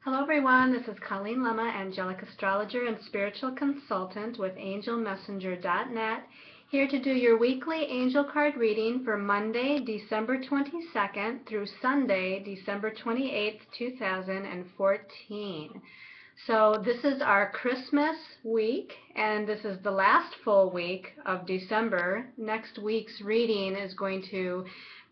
Hello everyone, this is Colleen Lemma, angelic astrologer and spiritual consultant with angelmessenger.net, here to do your weekly angel card reading for Monday, December 22nd through Sunday, December 28th, 2014. So this is our Christmas week, and this is the last full week of December. Next week's reading is going to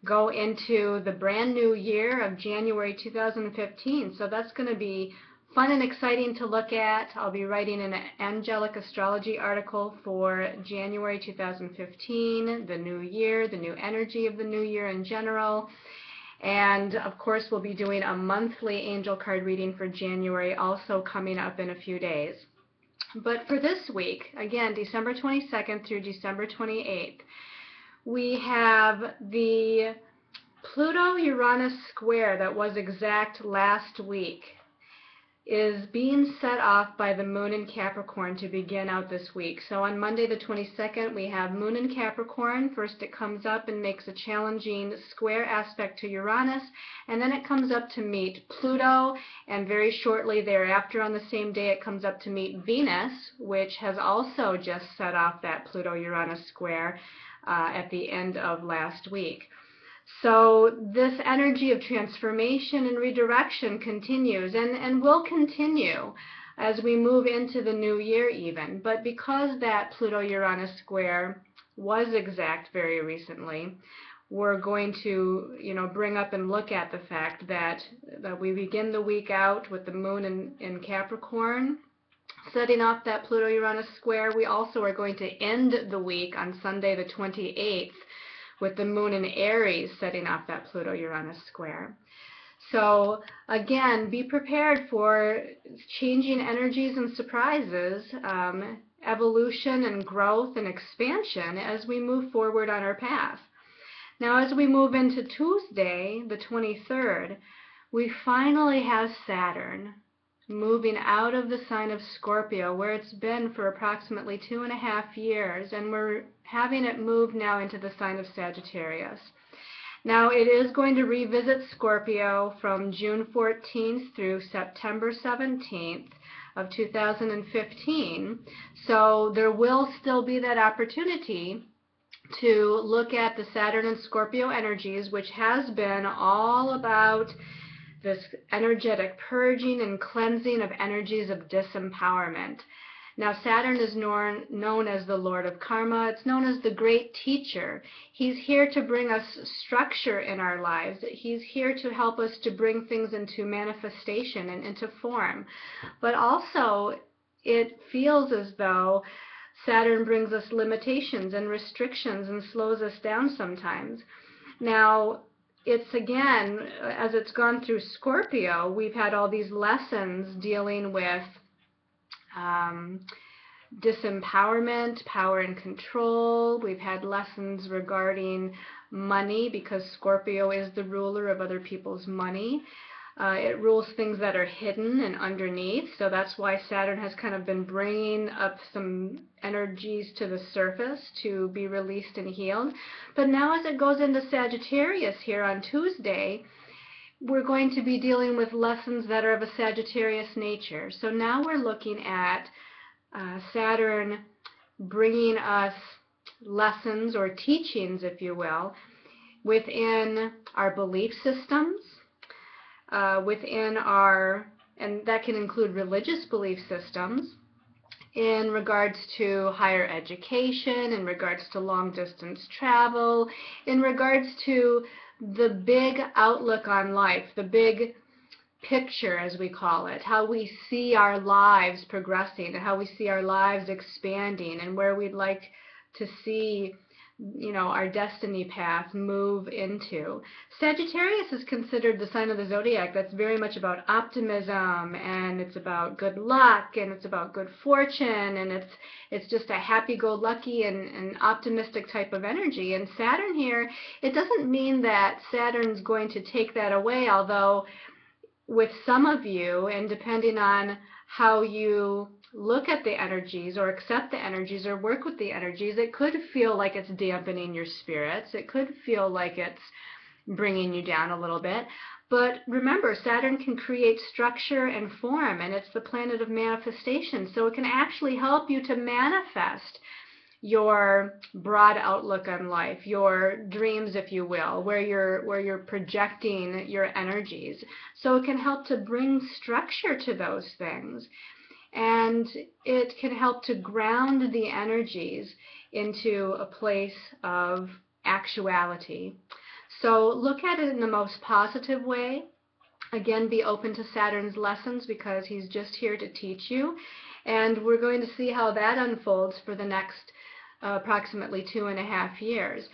go into the brand new year of January 2015. So that's going to be fun and exciting to look at. I'll be writing an angelic astrology article for January 2015, the new year, the new energy of the new year in general. And of course, we'll be doing a monthly angel card reading for January, also coming up in a few days. But for this week, again, December 22nd through December 28th, we have the Pluto-Uranus square that was exact last week is being set off by the moon in Capricorn to begin out this week. So on Monday the 22nd, we have moon in Capricorn. First it comes up and makes a challenging square aspect to Uranus, and then it comes up to meet Pluto, and very shortly thereafter on the same day it comes up to meet Venus, which has also just set off that Pluto-Uranus square at the end of last week. So this energy of transformation and redirection continues and will continue as we move into the new year even. But because that Pluto-Uranus square was exact very recently, we're going to, bring up and look at the fact that we begin the week out with the moon in Capricorn, setting off that Pluto-Uranus square. We also are going to end the week on Sunday the 28th with the moon in Aries setting off that Pluto-Uranus square. So again, be prepared for changing energies and surprises, evolution and growth and expansion as we move forward on our path. Now as we move into Tuesday, the 23rd, we finally have Saturn moving out of the sign of Scorpio, where it's been for approximately 2.5 years, and we're having it move now into the sign of Sagittarius. Now it is going to revisit Scorpio from June 14th through September 17th of 2015, so there will still be that opportunity to look at the Saturn and Scorpio energies, which has been all about this energetic purging and cleansing of energies of disempowerment. Now Saturn is known as the Lord of Karma. It's known as the great teacher. He's here to bring us structure in our lives. He's here to help us to bring things into manifestation and into form. But also it feels as though Saturn brings us limitations and restrictions and slows us down sometimes. Now it's again, as it's gone through Scorpio, we've had all these lessons dealing with disempowerment, power and control. We've had lessons regarding money, because Scorpio is the ruler of other people's money. It rules things that are hidden and underneath, so that's why Saturn has kind of been bringing up some energies to the surface to be released and healed. But now as it goes into Sagittarius here on Tuesday, we're going to be dealing with lessons that are of a Sagittarius nature. So now we're looking at Saturn bringing us lessons or teachings, if you will, within our belief systems, within our, and that can include religious belief systems, in regards to higher education, in regards to long distance travel, in regards to the big outlook on life, the big picture as we call it, how we see our lives progressing and how we see our lives expanding and where we'd like to see our destiny path move into. Sagittarius is considered the sign of the zodiac that's very much about optimism, and it's about good luck, and it's about good fortune, and it's just a happy-go-lucky and optimistic type of energy. And Saturn here, it doesn't mean that Saturn's going to take that away, although with some of you, and depending on how you look at the energies or accept the energies or work with the energies, it could feel like it's dampening your spirits. It could feel like it's bringing you down a little bit. But remember, Saturn can create structure and form, and it's the planet of manifestation. So it can actually help you to manifest your broad outlook on life, your dreams, if you will, where you're projecting your energies. So it can help to bring structure to those things. And it can help to ground the energies into a place of actuality. So look at it in the most positive way. Again, be open to Saturn's lessons because he's just here to teach you. And we're going to see how that unfolds for the next approximately 2.5 years.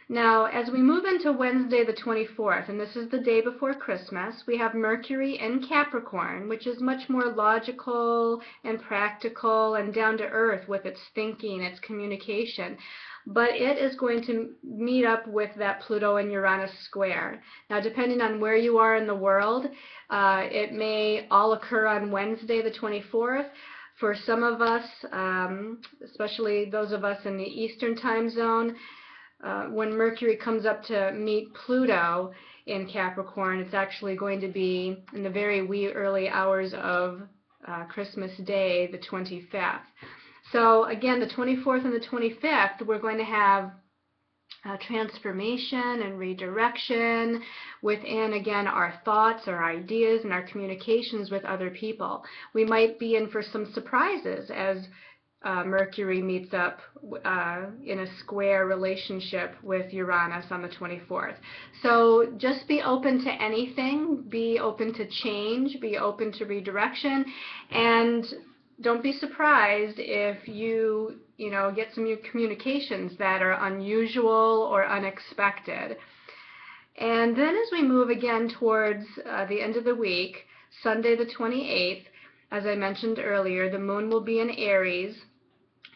Now, as we move into Wednesday the 24th, and this is the day before Christmas, we have Mercury in Capricorn, which is much more logical and practical and down to earth with its thinking, its communication. But it is going to meet up with that Pluto and Uranus square. Now, depending on where you are in the world, it may all occur on Wednesday the 24th. For some of us, especially those of us in the Eastern time zone, when Mercury comes up to meet Pluto in Capricorn, it's actually going to be in the very wee early hours of Christmas Day, the 25th. So again, the 24th and the 25th, we're going to have transformation and redirection within, again, our thoughts, our ideas, and our communications with other people. We might be in for some surprises as Mercury meets up in a square relationship with Uranus on the 24th. So just be open to anything, be open to change, be open to redirection, and don't be surprised if you get some new communications that are unusual or unexpected. And then as we move again towards the end of the week, Sunday the 28th, as I mentioned earlier, the moon will be in Aries.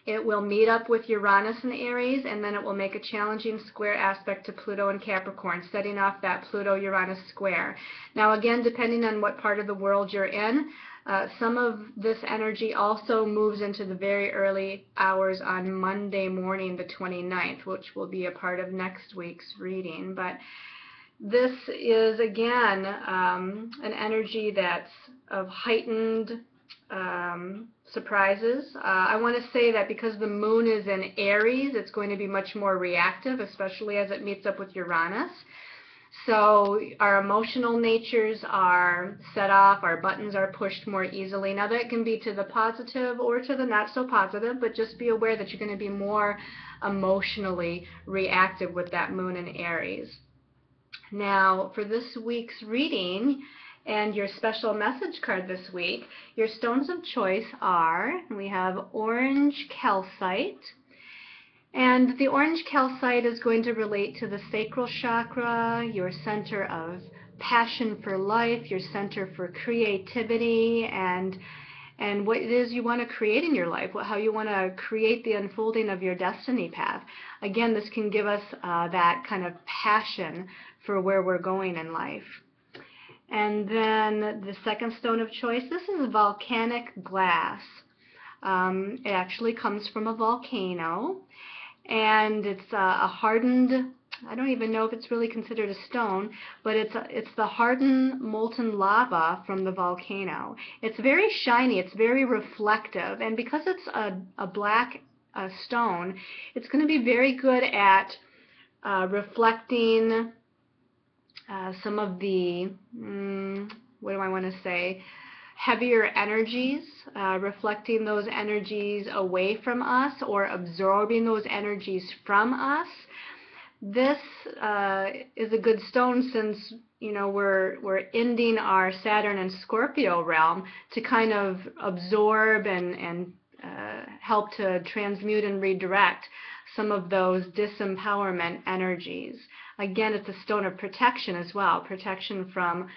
It will meet up with Uranus in Aries, and then it will make a challenging square aspect to Pluto and Capricorn, setting off that Pluto-Uranus square. Now again, depending on what part of the world you're in, some of this energy also moves into the very early hours on Monday morning, the 29th, which will be a part of next week's reading. But this is, again, an energy that's of heightened surprises. I want to say that because the moon is in Aries, it's going to be much more reactive, especially as it meets up with Uranus. So our emotional natures are set off, our buttons are pushed more easily. Now that can be to the positive or to the not so positive, but just be aware that you're going to be more emotionally reactive with that moon in Aries. Now for this week's reading and your special message card this week, your stones of choice are, we have orange calcite. And the orange calcite is going to relate to the sacral chakra, your center of passion for life, your center for creativity, and what it is you want to create in your life, how you want to create the unfolding of your destiny path. Again, this can give us that kind of passion for where we're going in life. And then the second stone of choice, this is volcanic glass. It actually comes from a volcano. And it's a hardened, I don't even know if it's really considered a stone, but it's the hardened molten lava from the volcano. It's very shiny, it's very reflective, and because it's a black stone, it's going to be very good at reflecting some of the, what do I want to say, heavier energies, reflecting those energies away from us or absorbing those energies from us. This is a good stone since we're ending our Saturn and Scorpio realm to kind of absorb and help to transmute and redirect some of those disempowerment energies. Again, it's a stone of protection as well, protection from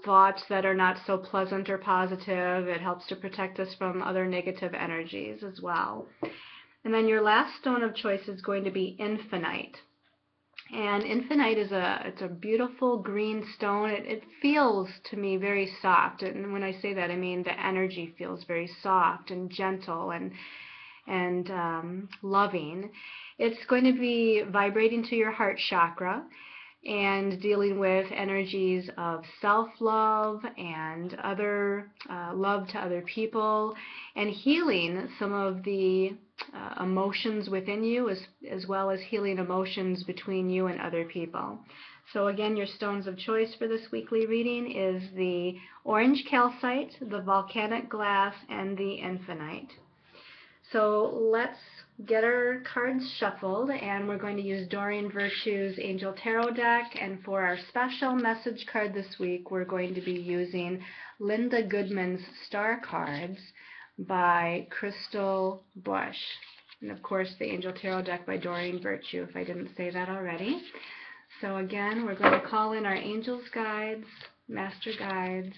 thoughts that are not so pleasant or positive. It helps to protect us from other negative energies as well. And then your last stone of choice is going to be infinite. And infinite is it's a beautiful green stone. It feels to me very soft. And when I say that, I mean the energy feels very soft and gentle and loving. It's going to be vibrating to your heart chakra. and dealing with energies of self-love and other love to other people, and healing some of the emotions within you, as well as healing emotions between you and other people. So again, your stones of choice for this weekly reading is the orange calcite, the volcanic glass, and the infinite. So let's get our cards shuffled, and we're going to use Doreen Virtue's Angel Tarot deck, and for our special message card this week, we're going to be using Linda Goodman's Star Cards by Crystal Bush. And of course, the Angel Tarot deck by Doreen Virtue, if I didn't say that already. So again, we're going to call in our angels, guides, master guides,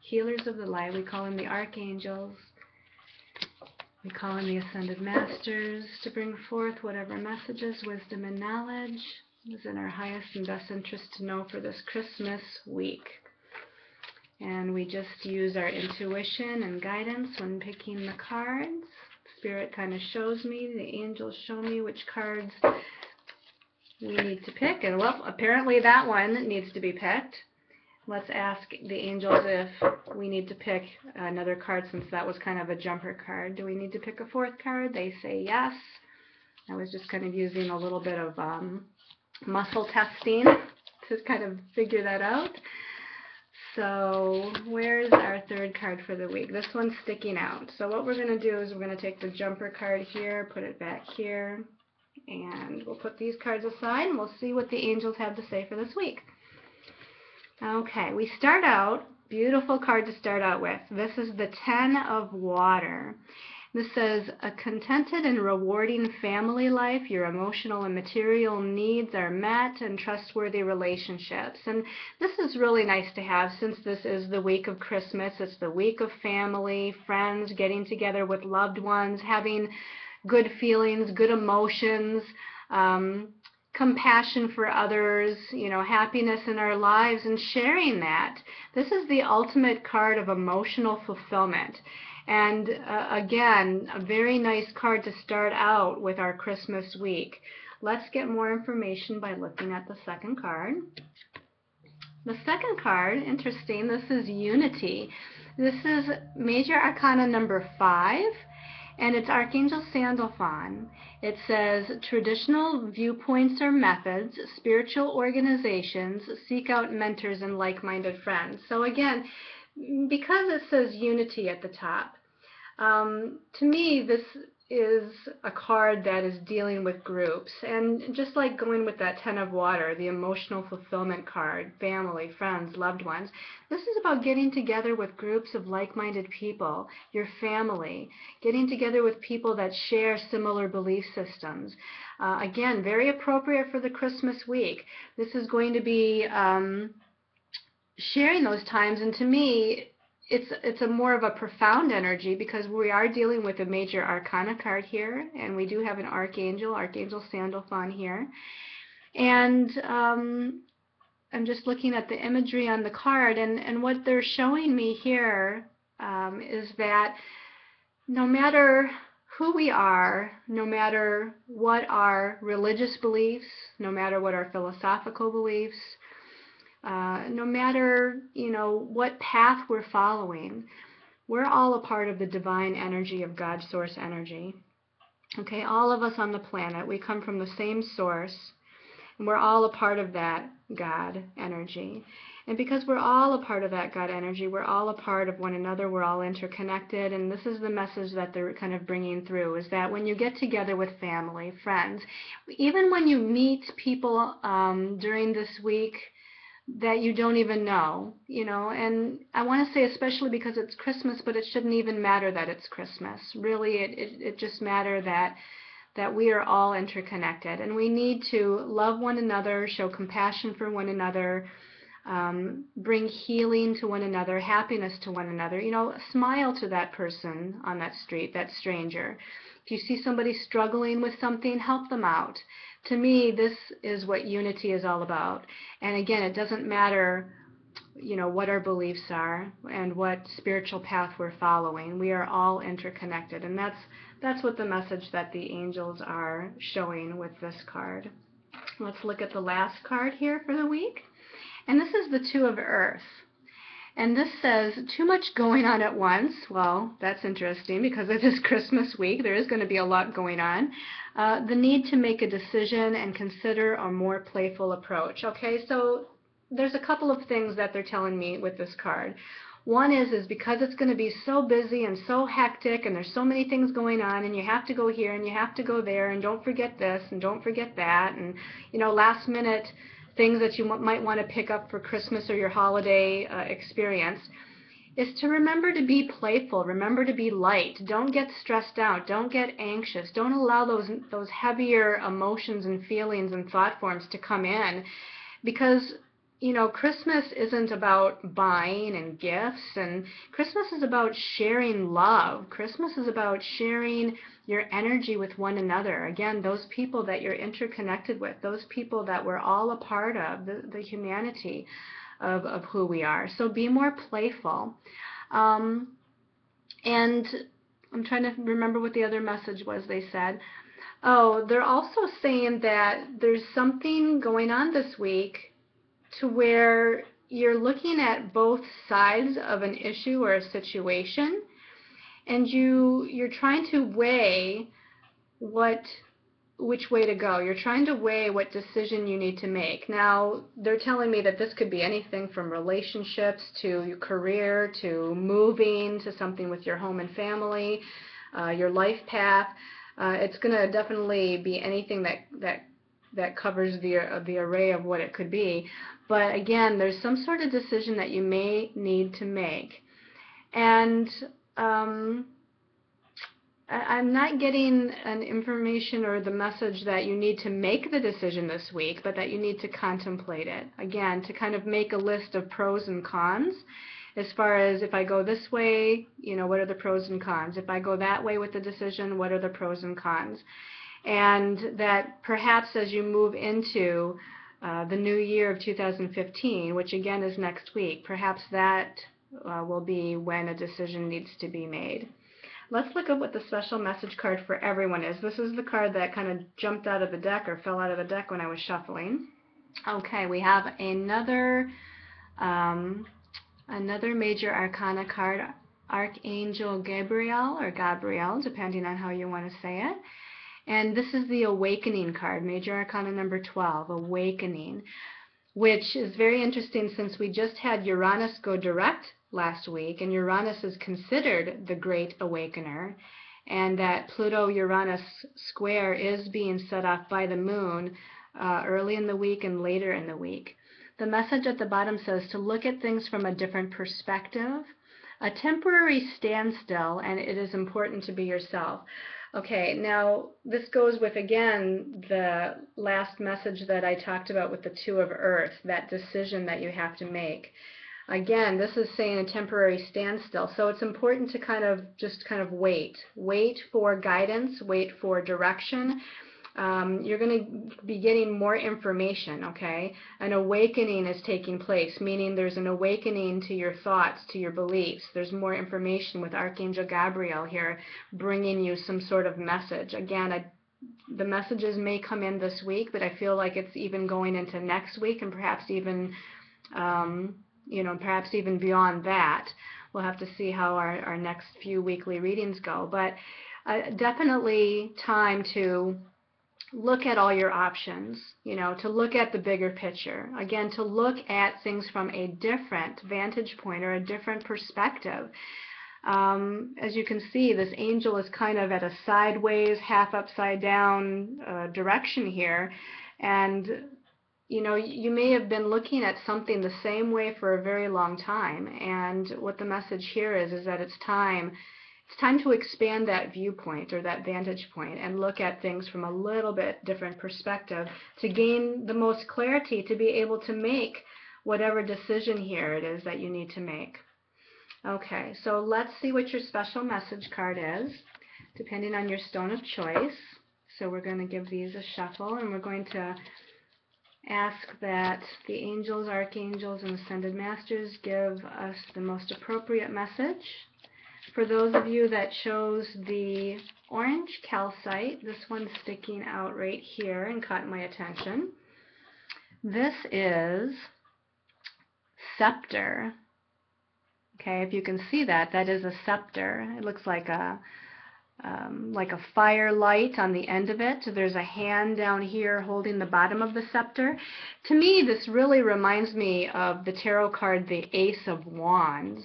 healers of the light. We call in the archangels. We call in the ascended masters to bring forth whatever messages, wisdom, and knowledge is in our highest and best interest to know for this Christmas week. And we just use our intuition and guidance when picking the cards. Spirit kind of shows me, the angels show me which cards we need to pick. And well, apparently that one needs to be picked. Let's ask the angels if we need to pick another card, since that was kind of a jumper card. Do we need to pick a fourth card? They say yes. I was just kind of using a little bit of muscle testing to kind of figure that out. So where's our third card for the week? This one's sticking out. So what we're going to do is we're going to take the jumper card here, put it back here, and we'll put these cards aside, and we'll see what the angels have to say for this week. Okay, we start out, beautiful card to start out with. This is the Ten of Water. This says, a contented and rewarding family life, your emotional and material needs are met, and trustworthy relationships. And this is really nice to have, since this is the week of Christmas. It's the week of family, friends, getting together with loved ones, having good feelings, good emotions, compassion for others, happiness in our lives, and sharing that. This is the ultimate card of emotional fulfillment. And again, a very nice card to start out with our Christmas week. Let's get more information by looking at the second card. The second card, interesting, this is Unity. This is Major Arcana number 5. And it's Archangel Sandalphon. It says, traditional viewpoints or methods, spiritual organizations, seek out mentors and like-minded friends. So again, because it says unity at the top, to me this is a card that is dealing with groups. And just like going with that Ten of Water, the emotional fulfillment card, family, friends, loved ones, this is about getting together with groups of like-minded people, your family, getting together with people that share similar belief systems. Again, very appropriate for the Christmas week. This is going to be sharing those times, and to me, it's a more of a profound energy, because we are dealing with a major arcana card here, and we do have an archangel, Archangel Sandalphon here. And I'm just looking at the imagery on the card, and what they're showing me here is that no matter who we are, no matter what our religious beliefs, no matter what our philosophical beliefs, no matter, what path we're following, we're all a part of the divine energy of God source energy. Okay, all of us on the planet, we come from the same source, and we're all a part of that God energy. And because we're all a part of that God energy, we're all a part of one another, we're all interconnected, and this is the message that they're kind of bringing through, is that when you get together with family, friends, even when you meet people during this week that you don't even know, and I want to say especially because it's Christmas, but it shouldn't even matter that it's Christmas. Really, it just matters that we are all interconnected, and we need to love one another, show compassion for one another, bring healing to one another, happiness to one another. Smile to that person on that street, that stranger. If you see somebody struggling with something, help them out. To me, this is what unity is all about. And again, it doesn't matter, what our beliefs are and what spiritual path we're following. We are all interconnected, and that's what the message that the angels are showing with this card. Let's look at the last card here for the week. And this is the Two of Earth. And this says, too much going on at once. Well, that's interesting because it is Christmas week. There is going to be a lot going on. The need to make a decision and consider a more playful approach. Okay, so there's a couple of things that they're telling me with this card. One is because it's going to be so busy and so hectic and there's so many things going on and you have to go here and you have to go there and don't forget this and don't forget that and, you know, last minute things that you might want to pick up for Christmas or your holiday experience, is to remember to be playful, remember to be light. Don't get stressed out, don't get anxious, don't allow those heavier emotions and feelings and thought forms to come in, because you know, Christmas isn't about buying and gifts, and Christmas is about sharing love. Christmas is about sharing your energy with one another. Again, those people that you're interconnected with, those people that we're all a part of, the humanity of who we are. So be more playful. And I'm trying to remember what the other message was they said. Oh, they're also saying that there's something going on this week to where you're looking at both sides of an issue or a situation, and you're trying to weigh which way to go. You're trying to weigh what decision you need to make. Now, they're telling me that this could be anything from relationships to your career to moving to something with your home and family, your life path. It's going to definitely be anything that covers the array of what it could be. But again, there's some sort of decision that you may need to make. And I'm not getting an information or the message that you need to make the decision this week, but that you need to contemplate it. Again, to kind of make a list of pros and cons. As far as if I go this way, you know, what are the pros and cons? If I go that way with the decision, what are the pros and cons? And that perhaps as you move into the new year of 2015, which again is next week, perhaps that will be when a decision needs to be made. Let's look at what the special message card for everyone is. This is the card that kind of jumped out of the deck or fell out of the deck when I was shuffling. Okay, we have another major arcana card, Archangel Gabriel or Gabriel, depending on how you want to say it. And this is the Awakening card, Major Arcana number 12, Awakening, which is very interesting since we just had Uranus go direct last week, and Uranus is considered the Great Awakener, and that Pluto-Uranus square is being set off by the moon early in the week and later in the week. The message at the bottom says to look at things from a different perspective, a temporary standstill, and it is important to be yourself. Okay, now this goes with, again, the last message that I talked about with the Two of Earth, that decision that you have to make. Again, this is saying a temporary standstill, so it's important to kind of wait for guidance, wait for direction. You're going to be getting more information, okay? An awakening is taking place, meaning there's an awakening to your thoughts, to your beliefs. There's more information with Archangel Gabriel here bringing you some sort of message. Again, the messages may come in this week, but I feel like it's even going into next week and perhaps even, perhaps even beyond that. We'll have to see how our next few weekly readings go. But definitely time to look at all your options, to look at the bigger picture. Again, to look at things from a different vantage point or a different perspective. As you can see, this angel is kind of at a sideways, half upside down direction here. And, you may have been looking at something the same way for a very long time. And what the message here is that it's time to expand that viewpoint or that vantage point and look at things from a little bit different perspective to gain the most clarity to be able to make whatever decision here it is that you need to make. Okay, so let's see what your special message card is, depending on your stone of choice. So we're going to give these a shuffle, and we're going to ask that the angels, archangels, and ascended masters give us the most appropriate message. For those of you that chose the orange calcite, this one's sticking out right here and caught my attention. This is scepter. Okay, if you can see that, that is a scepter. It looks like a firelight on the end of it. There's a hand down here holding the bottom of the scepter. To me, this really reminds me of the tarot card, the Ace of Wands.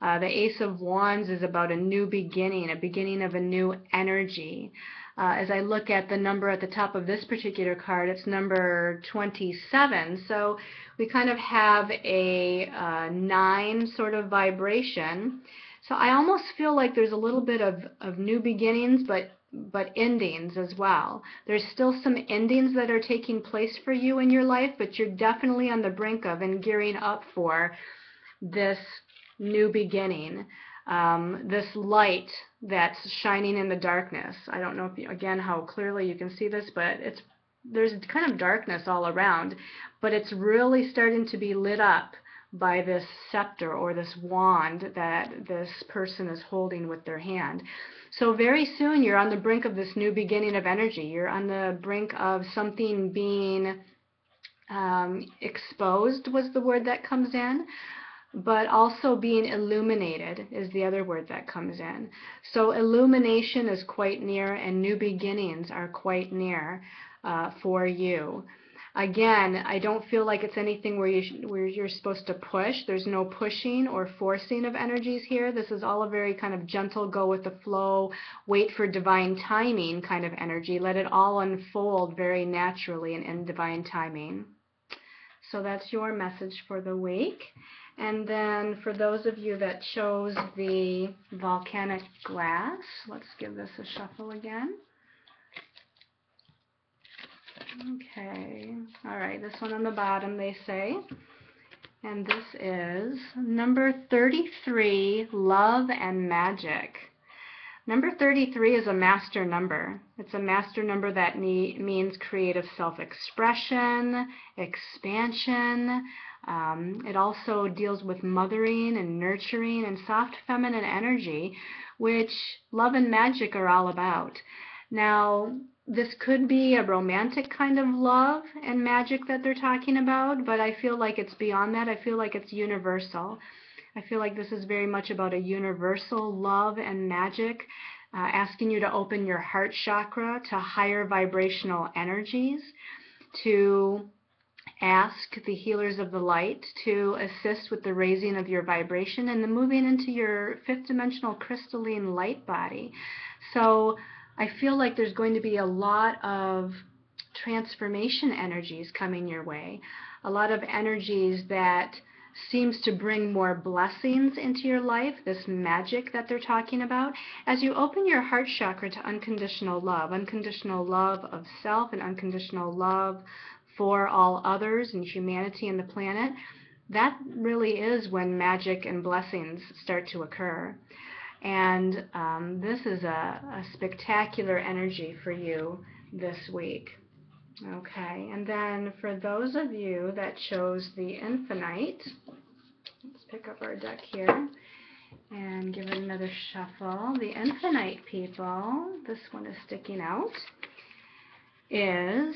The Ace of Wands is about a new beginning, a beginning of a new energy. As I look at the number at the top of this particular card, it's number 27. So we kind of have a 9 sort of vibration. So I almost feel like there's a little bit of new beginnings, but endings as well. There's still some endings that are taking place for you in your life, but you're definitely on the brink of and gearing up for this new beginning, this light that's shining in the darkness. I don't know if you, again, how clearly you can see this, but there's kind of darkness all around, but it's really starting to be lit up by this scepter or this wand that this person is holding with their hand. So very soon you're on the brink of this new beginning of energy. You're on the brink of something being exposed was the word that comes in, but also being illuminated is the other word that comes in. So illumination is quite near and new beginnings are quite near for you. Again, I don't feel like it's anything where you're supposed to push. There's no pushing or forcing of energies here. This is all a very kind of gentle, go with the flow, wait for divine timing kind of energy. Let it all unfold very naturally and in divine timing. So that's your message for the week. And then for those of you that chose the volcanic glass, let's give this a shuffle again. Okay, all right, this one on the bottom, they say. And this is number 33, Love and Magic. Number 33 is a master number. It's a master number that means creative self-expression, expansion. It also deals with mothering and nurturing and soft feminine energy, which love and magic are all about. Now, this could be a romantic kind of love and magic that they're talking about, but I feel like it's beyond that. I feel like it's universal. I feel like this is very much about a universal love and magic, asking you to open your heart chakra to higher vibrational energies, to ask the healers of the light to assist with the raising of your vibration and the moving into your fifth dimensional crystalline light body. So I feel like there's going to be a lot of transformation energies coming your way, a lot of energies that seems to bring more blessings into your life, this magic that they're talking about. As you open your heart chakra to unconditional love of self and unconditional love for all others and humanity and the planet, that really is when magic and blessings start to occur. And this is a spectacular energy for you this week. Okay, and then for those of you that chose the infinite, let's pick up our deck here and give it another shuffle. The infinite people, this one is sticking out, is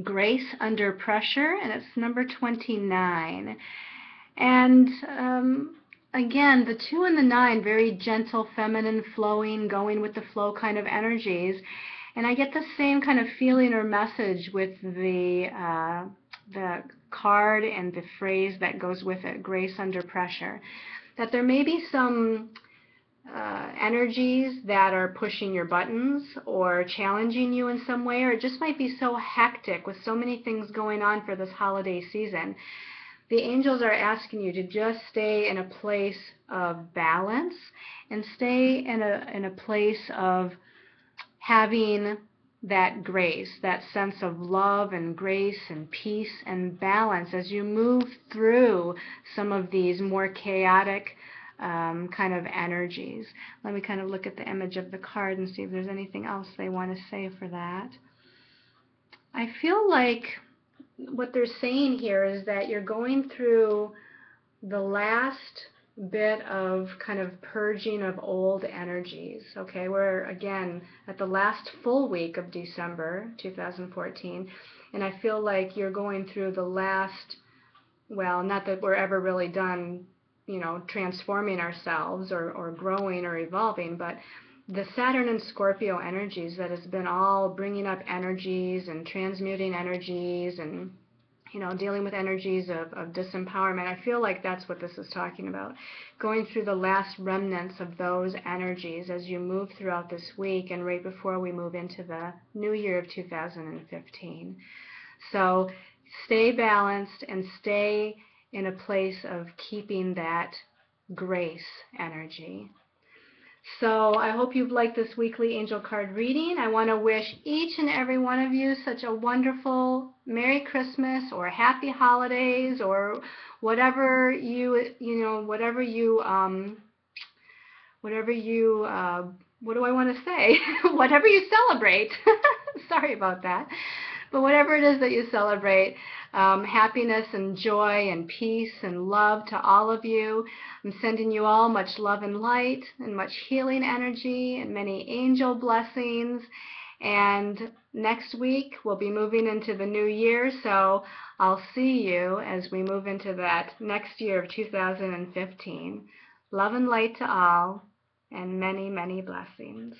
Grace Under Pressure, and it's number 29. And again, the 2 and the 9, very gentle, feminine, flowing, going with the flow kind of energies. And I get the same kind of feeling or message with the card and the phrase that goes with it, Grace Under Pressure. That there may be some energies that are pushing your buttons or challenging you in some way, or it just might be so hectic with so many things going on for this holiday season. The angels are asking you to just stay in a place of balance and stay in a place of having that grace, that sense of love and grace and peace and balance as you move through some of these more chaotic kind of energies. Let me kind of look at the image of the card and see if there's anything else they want to say for that. I feel like what they're saying here is that you're going through the last bit of kind of purging of old energies. Okay, we're again at the last full week of December 2014, And I feel like you're going through the last, well, not that we're ever really done, transforming ourselves or growing or evolving, but the Saturn and Scorpio energies that has been all bringing up energies and transmuting energies and dealing with energies of disempowerment. I feel like that's what this is talking about. Going through the last remnants of those energies as you move throughout this week and right before we move into the new year of 2015. So stay balanced and stay in a place of keeping that grace energy. So I hope you've liked this weekly angel card reading. I want to wish each and every one of you such a wonderful Merry Christmas or Happy Holidays or whatever what do I want to say? Whatever you celebrate. Sorry about that. But whatever it is that you celebrate, happiness and joy and peace and love to all of you. I'm sending you all much love and light and much healing energy and many angel blessings. And next week we'll be moving into the new year, so I'll see you as we move into that next year of 2015. Love and light to all, and many, many blessings.